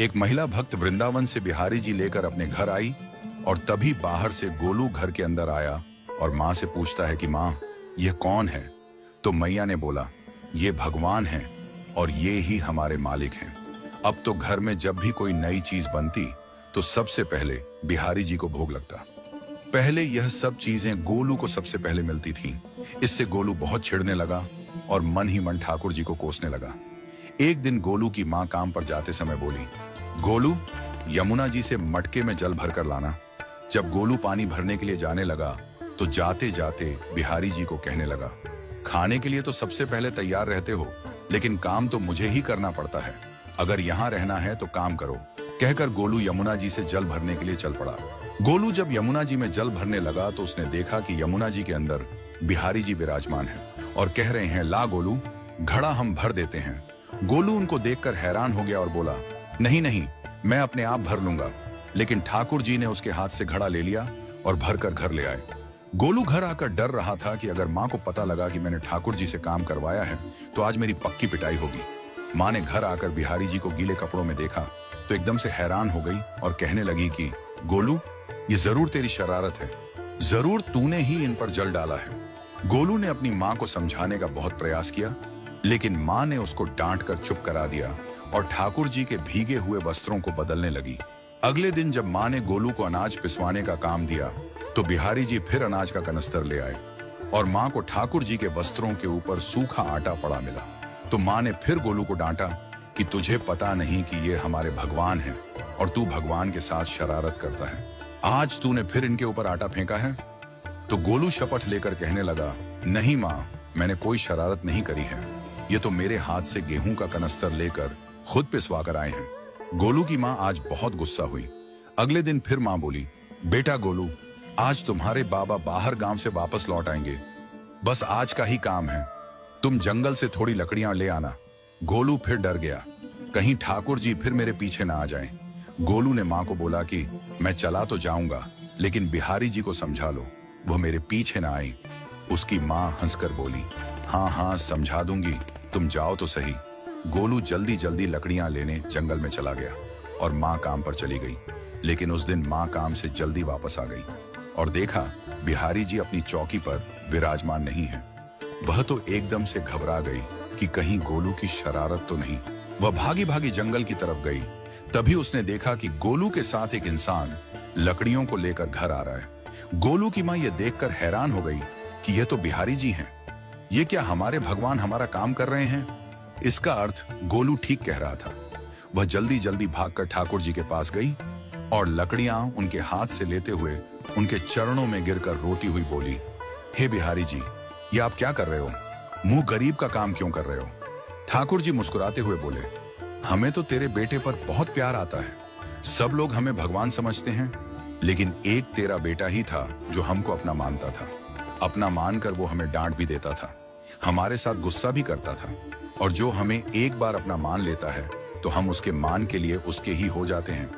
एक महिला भक्त वृंदावन से बिहारी जी लेकर अपने घर आई और तभी बाहर से गोलू घर के अंदर आया और माँ से पूछता है कि माँ, यह कौन है? तो मैया ने बोला, ये भगवान है और ये ही हमारे मालिक हैं। अब तो घर में जब भी कोई नई चीज बनती तो सबसे पहले बिहारी जी को भोग लगता। पहले यह सब चीजें गोलू को सबसे पहले मिलती थीं। इससे गोलू बहुत चिढ़ने लगा और मन ही मन ठाकुर जी को कोसने लगा। एक दिन गोलू की माँ काम पर जाते समय बोली, गोलू, यमुना जी से मटके में जल भरकर लाना। जब गोलू पानी भरने के लिए जाने लगा तो जाते जाते बिहारी जी को कहने लगा, खाने के लिए तो सबसे पहले तैयार रहते हो, लेकिन काम तो मुझे ही करना पड़ता है। अगर यहाँ रहना है तो काम करो। कहकर गोलू यमुना जी से जल भरने के लिए चल पड़ा। गोलू जब यमुना जी में जल भरने लगा तो उसने देखा कि यमुना जी के अंदर बिहारी जी विराजमान है और कह रहे हैं, ला गोलू, घड़ा हम भर देते हैं। गोलू उनको देखकर हैरान हो गया और बोला, नहीं नहीं, मैं अपने आप भर लूंगा। लेकिन ठाकुर जी ने उसके हाथ से घड़ा ले लिया और भरकर घर ले आए। गोलू घर आकर डर रहा था कि अगर माँ को पता लगा कि मैंने ठाकुर जी से काम करवाया है तो आज मेरी पक्की पिटाई होगी। माँ ने घर आकर बिहारी जी को गीले कपड़ों में देखा तो एकदम से हैरान हो गई और कहने लगी कि गोलू, ये जरूर तेरी शरारत है, जरूर तूने ही इन पर जल डाला है। गोलू ने अपनी माँ को समझाने का बहुत प्रयास किया, लेकिन माँ ने उसको डांट कर चुप करा दिया और ठाकुर जी के भीगे हुए वस्त्रों को बदलने लगी। अगले दिन जब माँ ने गोलू को अनाज पिसवाने का काम दिया तो बिहारी जी फिर अनाज का कनस्तर ले आए और माँ को ठाकुर जी के वस्त्रों के ऊपर सूखा आटा पड़ा मिला। तो माँ ने फिर गोलू को डांटा कि तुझे पता नहीं कि ये हमारे भगवान हैं और तू भगवान के साथ शरारत करता है। आज तूने फिर इनके ऊपर आटा फेंका है? तो गोलू शपथ लेकर कहने लगा, नहीं माँ, मैंने कोई शरारत नहीं करी है। ये तो मेरे हाथ से गेहूं का कनस्तर लेकर खुद पिसवा कर आए हैं। गोलू की माँ आज बहुत गुस्सा हुई। अगले दिन फिर माँ बोली, बेटा गोलू, आज तुम्हारे बाबा बाहर गांव से वापस लौट आएंगे। बस आज का ही काम है, तुम जंगल से थोड़ी लकड़ियां ले आना। गोलू फिर डर गया, कहीं ठाकुर जी फिर मेरे पीछे ना आ जाएं। गोलू ने माँ को बोला कि मैं चला तो जाऊंगा, लेकिन बिहारी जी को समझा लो, वो मेरे पीछे ना आए। उसकी माँ हंसकर बोली, हाँ हाँ समझा दूंगी, तुम जाओ तो सही। गोलू जल्दी जल्दी लकड़ियां लेने जंगल में चला गया और माँ काम पर चली गई। लेकिन उस दिन माँ काम से जल्दी वापस आ गई और देखा बिहारी जी अपनी चौकी पर विराजमान नहीं है। वह तो एकदम से घबरा गई कि कहीं गोलू की शरारत तो नहीं। वह भागी भागी जंगल की तरफ गई। तभी उसने देखा कि गोलू के साथ एक इंसान लकड़ियों को लेकर घर आ रहा है। गोलू की माँ यह देखकर हैरान हो गई कि यह तो बिहारी जी हैं। ये क्या हमारे भगवान हमारा काम कर रहे हैं? इसका अर्थ गोलू ठीक कह रहा था। वह जल्दी जल्दी भागकर ठाकुर जी के पास गई और लकड़ियां उनके हाथ से लेते हुए उनके चरणों में गिरकर रोती हुई बोली, हे बिहारी जी, ये आप क्या कर रहे हो? मुंह गरीब का काम क्यों कर रहे हो? ठाकुर जी मुस्कुराते हुए बोले, हमें तो तेरे बेटे पर बहुत प्यार आता है। सब लोग हमें भगवान समझते हैं, लेकिन एक तेरा बेटा ही था जो हमको अपना मानता था। अपना मानकर वो हमें डांट भी देता था, हमारे साथ गुस्सा भी करता था, और जो हमें एक बार अपना मान लेता है तो हम उसके मान के लिए उसके ही हो जाते हैं।